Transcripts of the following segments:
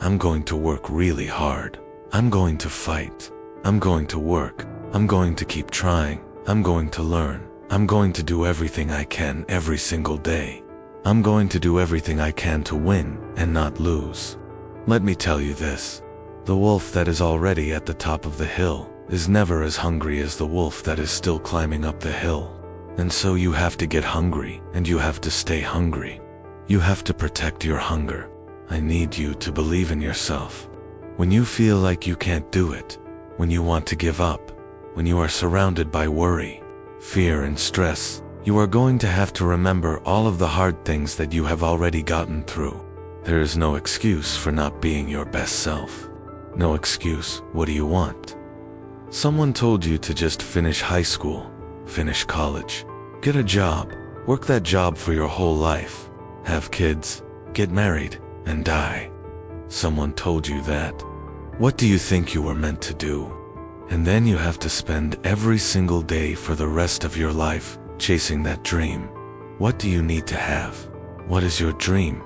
I'm going to work really hard. I'm going to fight. I'm going to work. I'm going to keep trying. I'm going to learn. I'm going to do everything I can every single day. I'm going to do everything I can to win and not lose. Let me tell you this. The wolf that is already at the top of the hill is never as hungry as the wolf that is still climbing up the hill. And so you have to get hungry, and you have to stay hungry. You have to protect your hunger. I need you to believe in yourself. When you feel like you can't do it, when you want to give up, when you are surrounded by worry, fear, and stress, you are going to have to remember all of the hard things that you have already gotten through. There is no excuse for not being your best self. No excuse. What do you want? Someone told you to just finish high school, finish college, get a job, work that job for your whole life, have kids, get married, and die. Someone told you that. What do you think you were meant to do? And then you have to spend every single day for the rest of your life chasing that dream. What do you need to have? What is your dream?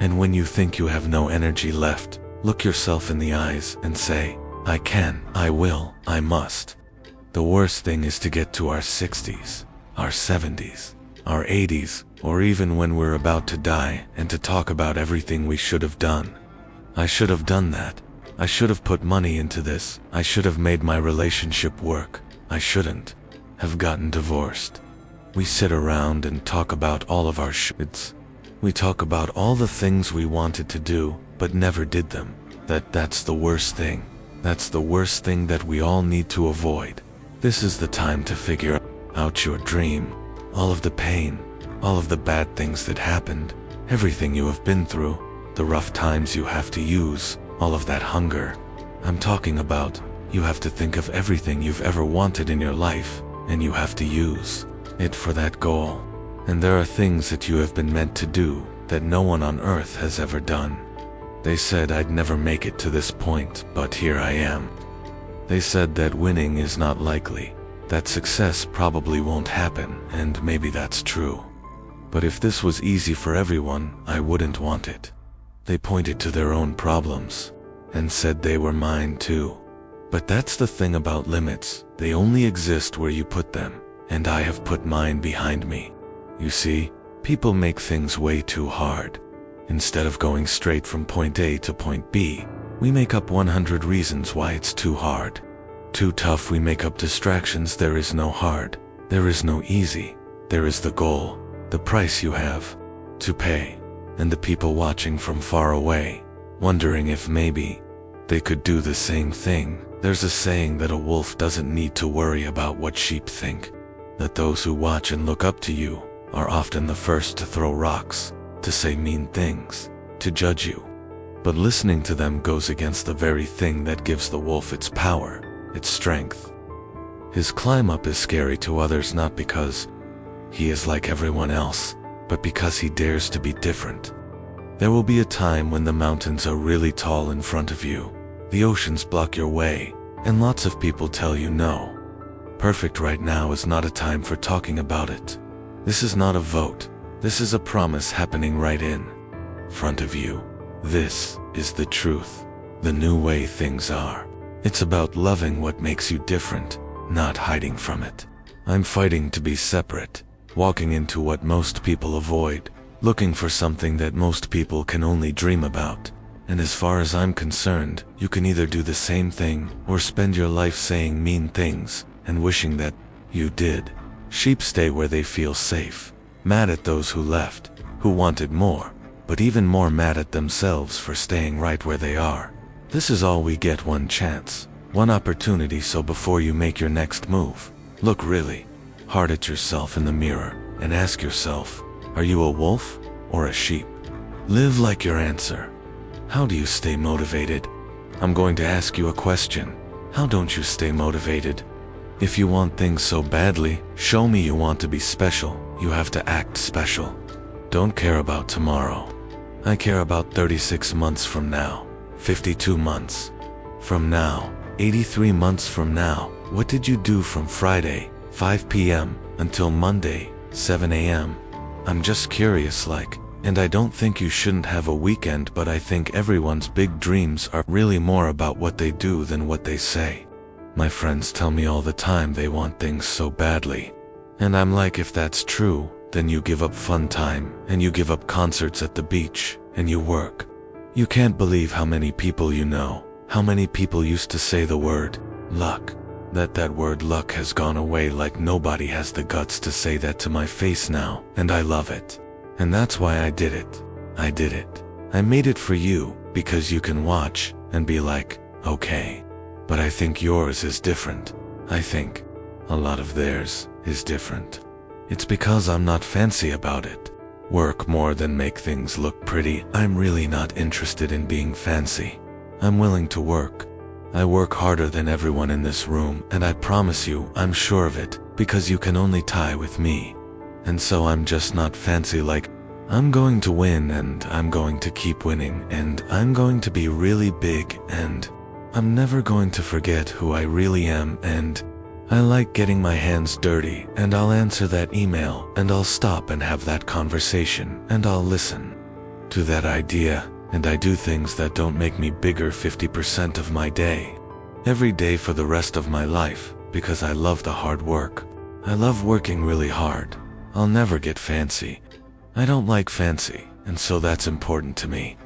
And when you think you have no energy left, look yourself in the eyes and say, I can, I will, I must. The worst thing is to get to our 60s, our 70s, our 80s, or even when we're about to die and to talk about everything we should have done. I should have done that. I should have put money into this. I should have made my relationship work. I shouldn't have gotten divorced. We sit around and talk about all of our shoulds. We talk about all the things we wanted to do, but never did them. That's the worst thing. That's the worst thing that we all need to avoid. This is the time to figure out your dream. All of the pain, all of the bad things that happened, everything you have been through, the rough times you have to use, all of that hunger. I'm talking about, you have to think of everything you've ever wanted in your life, and you have to use it for that goal. And there are things that you have been meant to do that no one on earth has ever done. They said I'd never make it to this point, but here I am. They said that winning is not likely, that success probably won't happen, and maybe that's true. But if this was easy for everyone, I wouldn't want it. They pointed to their own problems and said they were mine too. But that's the thing about limits, they only exist where you put them, and I have put mine behind me. You see, people make things way too hard. Instead of going straight from point A to point B, we make up 100 reasons why it's too hard. Too tough, we make up distractions. There is no hard. There is no easy. There is the goal, the price you have to pay, and the people watching from far away, wondering if maybe they could do the same thing. There's a saying that a wolf doesn't need to worry about what sheep think, that those who watch and look up to you are often the first to throw rocks, to say mean things, to judge you. But listening to them goes against the very thing that gives the wolf its power, its strength. His climb up is scary to others not because he is like everyone else, but because he dares to be different. There will be a time when the mountains are really tall in front of you, the oceans block your way, and lots of people tell you no. Perfect right now is not a time for talking about it. This is not a vote. This is a promise happening right in front of you. This is the truth, the new way things are. It's about loving what makes you different, not hiding from it. I'm fighting to be separate, walking into what most people avoid, looking for something that most people can only dream about. And as far as I'm concerned, you can either do the same thing or spend your life saying mean things and wishing that you did. Sheep stay where they feel safe, mad at those who left, who wanted more, but even more mad at themselves for staying right where they are. This is all we get, one chance, one opportunity, so before you make your next move, look really hard at yourself in the mirror and ask yourself, are you a wolf or a sheep? Live like your answer. How do you stay motivated? I'm going to ask you a question. How don't you stay motivated? If you want things so badly, show me you want to be special. You have to act special. Don't care about tomorrow. I care about 36 months from now, 52 months from now, 83 months from now. What did you do from Friday, 5 p.m. until Monday, 7 a.m.? I'm just curious, like, And I don't think you shouldn't have a weekend, but I think everyone's big dreams are really more about what they do than what they say. My friends tell me all the time they want things so badly. And I'm like, if that's true, then you give up fun time, and you give up concerts at the beach, and you work. You can't believe how many people you know, how many people used to say the word luck. That word luck has gone away, like nobody has the guts to say that to my face now, and I love it. And that's why I did it. I did it. I made it for you, because you can watch and be like, okay. But I think yours is different. I think a lot of theirs is different. It's because I'm not fancy about it. Work more than make things look pretty. I'm really not interested in being fancy. I'm willing to work. I work harder than everyone in this room, and I promise you, I'm sure of it, because you can only tie with me. And so I'm just not fancy, like, I'm going to win, and I'm going to keep winning, and I'm going to be really big, and I'm never going to forget who I really am, and I like getting my hands dirty, and I'll answer that email, and I'll stop and have that conversation, and I'll listen to that idea, and I do things that don't make me bigger 50% of my day. Every day for the rest of my life, because I love the hard work. I love working really hard. I'll never get fancy. I don't like fancy, and so that's important to me.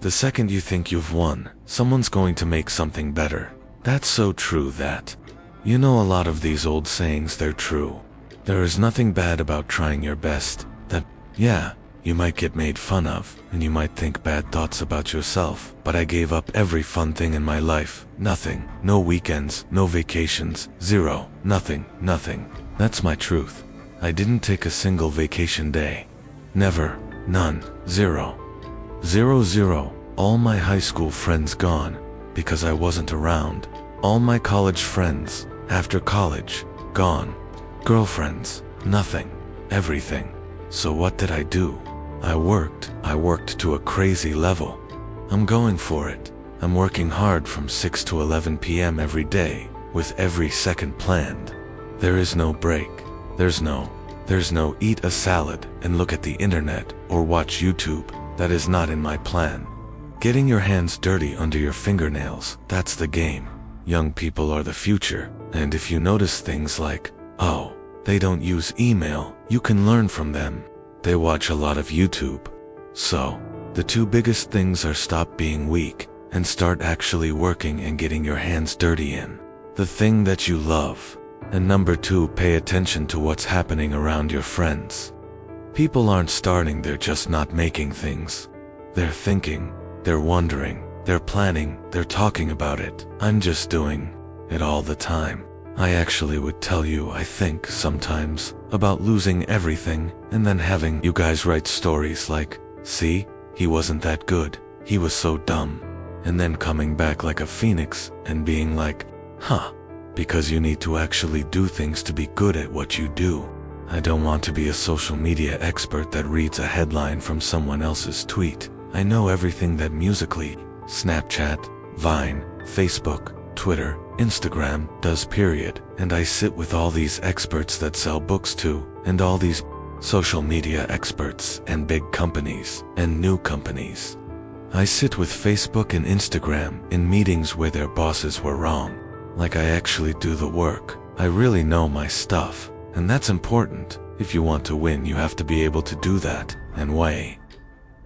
The second you think you've won, someone's going to make something better. That's so true that, you know, a lot of these old sayings, they're true. There is nothing bad about trying your best. That, yeah, you might get made fun of, and you might think bad thoughts about yourself, but I gave up every fun thing in my life. Nothing. No weekends, no vacations, zero. Nothing. That's my truth. I didn't take a single vacation day. Never. None. Zero. Zero. All my high school friends gone, because I wasn't around. All my college friends, after college, gone. Girlfriends, nothing. Everything. So what did I do? I worked to a crazy level. I'm going for it. I'm working hard from 6 to 11 p.m. every day, with every second planned. There is no break. There's no eat a salad and look at the internet or watch YouTube. That is not in my plan. Getting your hands dirty under your fingernails, that's the game. Young people are the future, and if you notice things like, oh, they don't use email, you can learn from them. They watch a lot of YouTube. So, the two biggest things are stop being weak and start actually working and getting your hands dirty in the thing that you love. And number 2, pay attention to what's happening around your friends. People aren't starting, they're just not making things. They're thinking, they're wondering, they're planning, they're talking about it. I'm just doing it all the time. I actually would tell you, I think sometimes, about losing everything and then having you guys write stories like, see, he wasn't that good, he was so dumb. And then coming back like a phoenix and being like, huh, because you need to actually do things to be good at what you do. I don't want to be a social media expert that reads a headline from someone else's tweet. I know everything that Musical.ly, Snapchat, Vine, Facebook, Twitter, Instagram does, period. And I sit with all these experts that sell books too, and all these social media experts and big companies and new companies. I sit with Facebook and Instagram in meetings where their bosses were wrong. Like, I actually do the work. I really know my stuff, and that's important. If you want to win, you have to be able to do that, and way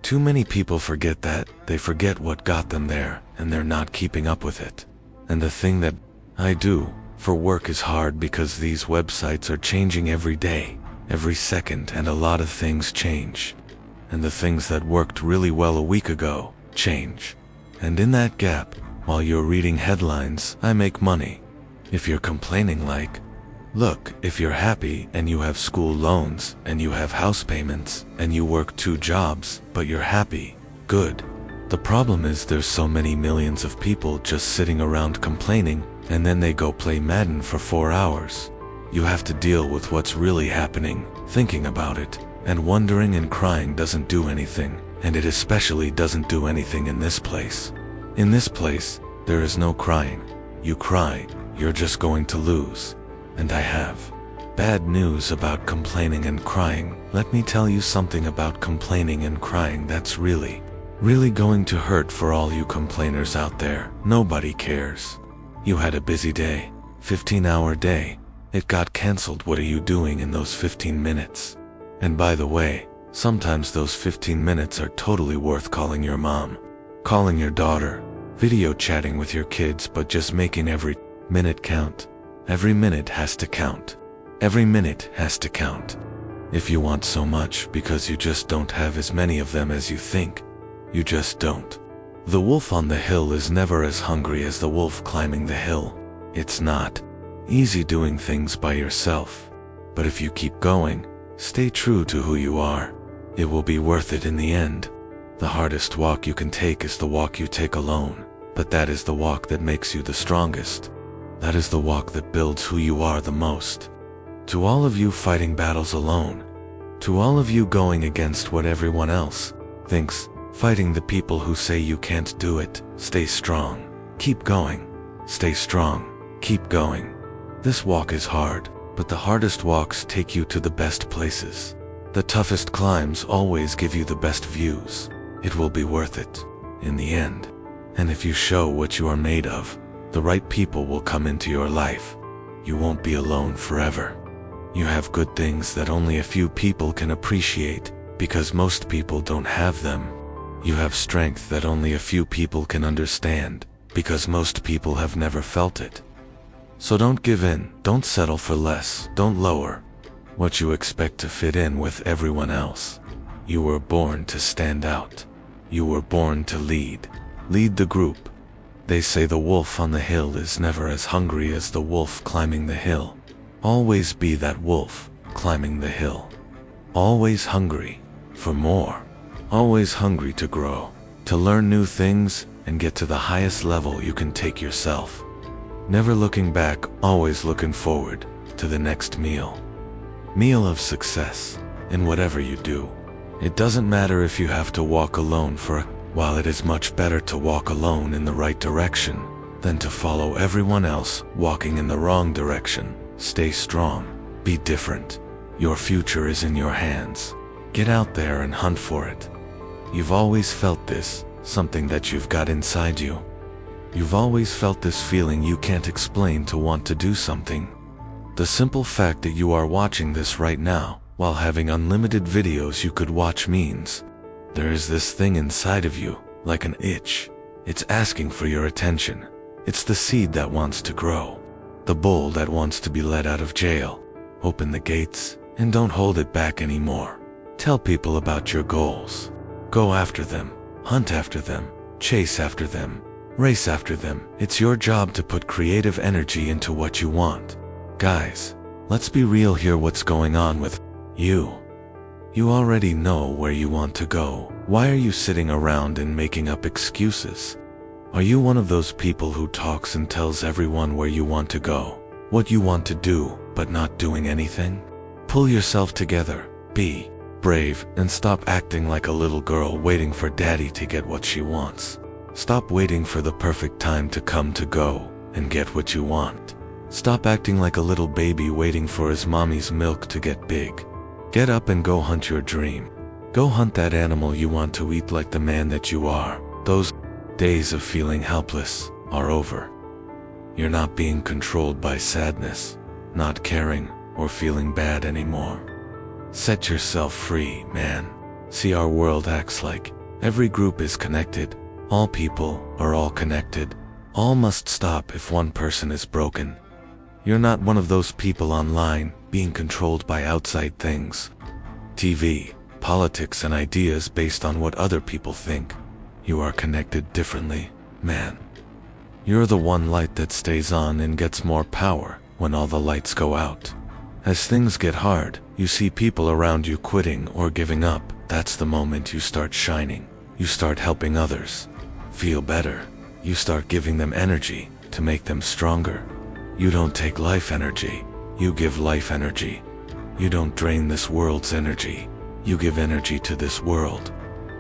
too many people forget that. They forget what got them there, and they're not keeping up with it. And the thing that I do for work is hard because these websites are changing every day, every second, and a lot of things change. And the things that worked really well a week ago change. And in that gap, while you're reading headlines, I make money. If you're complaining, like, look, if you're happy and you have school loans and you have house payments and you work 2 jobs, but you're happy, good. The problem is there's so many millions of people just sitting around complaining, and then they go play Madden for 4 hours. You have to deal with what's really happening, thinking about it, and wondering and crying doesn't do anything, and it especially doesn't do anything in this place. In this place, there is no crying. You cry, you're just going to lose. And I have Bad news about complaining and crying. Let me tell you something about complaining and crying that's really going to hurt for all you complainers out there. Nobody cares. You had a busy day, 15-hour day. It got canceled. What are you doing in those 15 minutes? And by the way, sometimes those 15 minutes are totally worth calling your mom, calling your daughter, video chatting with your kids, but just making every minute count. Every minute has to count. Every minute has to count. If you want so much because you just don't have as many of them as you think, you just don't. The wolf on the hill is never as hungry as the wolf climbing the hill. It's not easy doing things by yourself, but if you keep going, stay true to who you are, it will be worth it in the end. The hardest walk you can take is the walk you take alone, but that is the walk that makes you the strongest. That is the walk that builds who you are the most. To all of you fighting battles alone, to all of you going against what everyone else thinks, fighting the people who say you can't do it, stay strong. Keep going. Stay strong. Keep going. This walk is hard, but the hardest walks take you to the best places. The toughest climbs always give you the best views. It will be worth it in the end. And if you show what you are made of, the right people will come into your life. You won't be alone forever. You have good things that only a few people can appreciate, because most people don't have them. You have strength that only a few people can understand, because most people have never felt it. So don't give in, don't settle for less, don't lower what you expect to fit in with everyone else. You were born to stand out. You were born to lead. Lead the group. They say the wolf on the hill is never as hungry as the wolf climbing the hill. Always be that wolf climbing the hill. Always hungry for more. Always hungry to grow, to learn new things and get to the highest level you can take yourself. Never looking back, always looking forward to the next meal. Meal of success in whatever you do. It doesn't matter if you have to walk alone for a while. It is much better to walk alone in the right direction than to follow everyone else walking in the wrong direction. Stay strong. Be different. Your future is in your hands. Get out there and hunt for it. You've always felt this, something that you've got inside you. You've always felt this feeling you can't explain to want to do something. The simple fact that you are watching this right now, while having unlimited videos you could watch, means there is this thing inside of you, like an itch. It's asking for your attention. It's the seed that wants to grow. The bull that wants to be let out of jail. Open the gates and don't hold it back anymore. Tell people about your goals. Go after them. Hunt after them. Chase after them. Race after them. It's your job to put creative energy into what you want. Guys, let's be real here. What's going on with you? You already know where you want to go. Why are you sitting around and making up excuses? Are you one of those people who talks and tells everyone where you want to go, what you want to do, but not doing anything? Pull yourself together, be brave, and stop acting like a little girl waiting for daddy to get what she wants. Stop waiting for the perfect time to come to go and get what you want. Stop acting like a little baby waiting for his mommy's milk to get big. Get up and go hunt your dream. Go hunt that animal you want to eat like the man that you are. Those days of feeling helpless are over. You're not being controlled by sadness, not caring, or feeling bad anymore. Set yourself free, man. See, our world acts like every group is connected. All people are all connected. All must stop if one person is broken. You're not one of those people online being controlled by outside things. TV, politics, and ideas based on what other people think. You are connected differently, man. You're the one light that stays on and gets more power when all the lights go out. As things get hard, you see people around you quitting or giving up. That's the moment you start shining. You start helping others feel better. You start giving them energy to make them stronger. You don't take life energy, you give life energy. You don't drain this world's energy, you give energy to this world.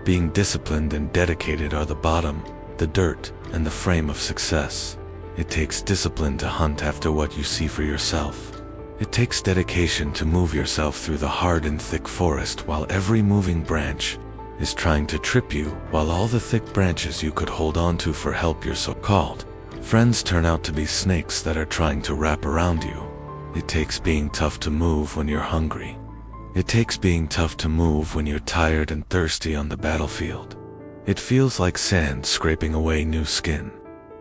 Being disciplined and dedicated are the bottom, the dirt, and the frame of success. It takes discipline to hunt after what you see for yourself. It takes dedication to move yourself through the hard and thick forest while every moving branch is trying to trip you, while all the thick branches you could hold on to for help your so-called friends turn out to be snakes that are trying to wrap around you. It takes being tough to move when you're hungry. It takes being tough to move when you're tired and thirsty on the battlefield. It feels like sand scraping away new skin.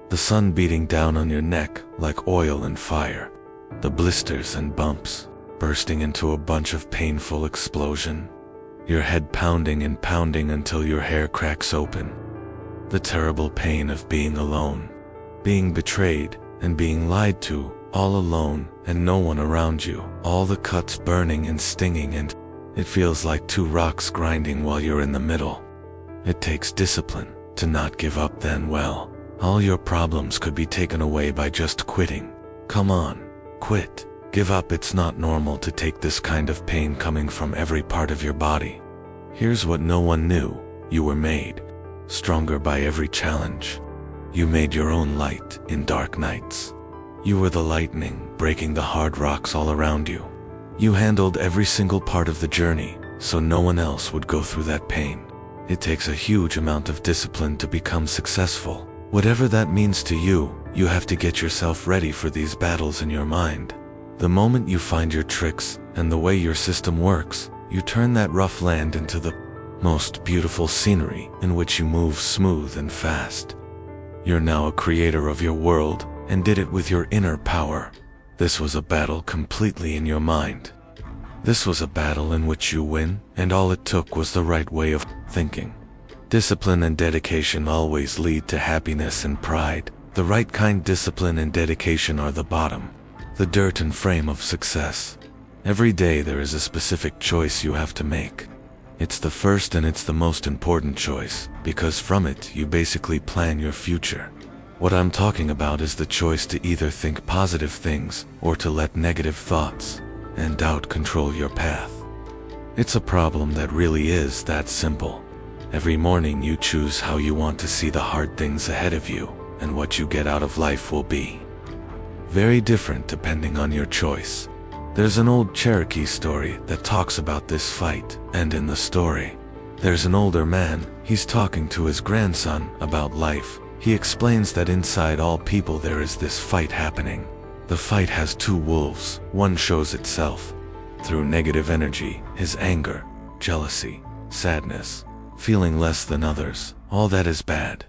The sun beating down on your neck like oil and fire. The blisters and bumps bursting into a bunch of painful explosion. Your head pounding and pounding until your hair cracks open. The terrible pain of being alone. Being betrayed and being lied to, all alone and no one around you. All the cuts burning and stinging, and it feels like two rocks grinding while you're in the middle. It takes discipline to not give up. Then, well, all your problems could be taken away by just quitting. Come on, quit. Give up. It's not normal to take this kind of pain coming from every part of your body. Here's what no one knew. You were made stronger by every challenge. You made your own light in dark nights. You were the lightning breaking the hard rocks all around you. You handled every single part of the journey so no one else would go through that pain. It takes a huge amount of discipline to become successful. Whatever that means to you, you have to get yourself ready for these battles in your mind. The moment you find your tricks and the way your system works, you turn that rough land into the most beautiful scenery in which you move smooth and fast. You're now a creator of your world and did it with your inner power. This was a battle completely in your mind. This was a battle in which you win, and all it took was the right way of thinking. Discipline and dedication always lead to happiness and pride. The right kind. Discipline and dedication are the bottom, the dirt and frame of success. Every day there is a specific choice you have to make. It's the first and it's the most important choice, because from it you basically plan your future. What I'm talking about is the choice to either think positive things or to let negative thoughts and doubt control your path. It's a problem that really is that simple. Every morning you choose how you want to see the hard things ahead of you, and what you get out of life will be very different depending on your choice. There's an old Cherokee story that talks about this fight, and in the story, there's an older man. He's talking to his grandson about life. He explains that inside all people there is this fight happening. The fight has two wolves. One shows itself through negative energy, his anger, jealousy, sadness, feeling less than others. All that is bad.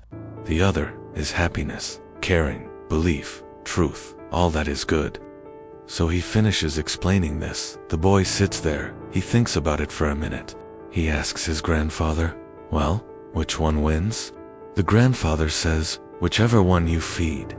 The other is happiness, caring, belief, truth, all that is good. So he finishes explaining this. The boy sits there. He thinks about it for a minute. He asks his grandfather, "Well, which one wins?" The grandfather says, "Whichever one you feed."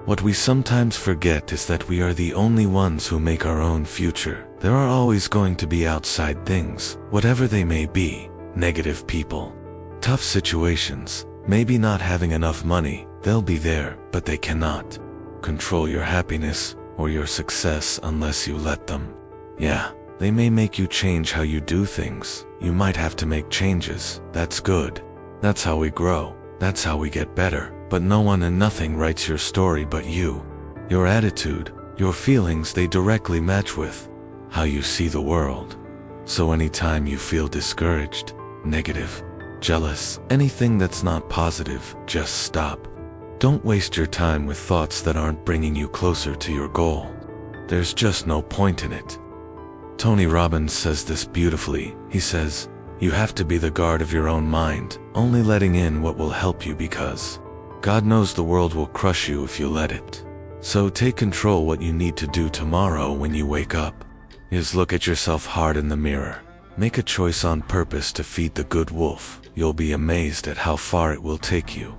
What we sometimes forget is that we are the only ones who make our own future. There are always going to be outside things, whatever they may be, negative people, tough situations, maybe not having enough money. They'll be there, but they cannot control your happiness or your success unless you let them. Yeah, they may make you change how you do things. You might have to make changes. That's good. That's how we grow. That's how we get better. But no one and nothing writes your story but you. Your attitude, your feelings, they directly match with how you see the world. So anytime you feel discouraged, negative, jealous, anything that's not positive, just stop. Don't waste your time with thoughts that aren't bringing you closer to your goal. There's just no point in it. Tony Robbins says this beautifully. He says, "You have to be the guard of your own mind, only letting in what will help you, because God knows the world will crush you if you let it. So take control. What you need to do tomorrow when you wake up is look at yourself hard in the mirror. Make a choice on purpose to feed the good wolf. You'll be amazed at how far it will take you."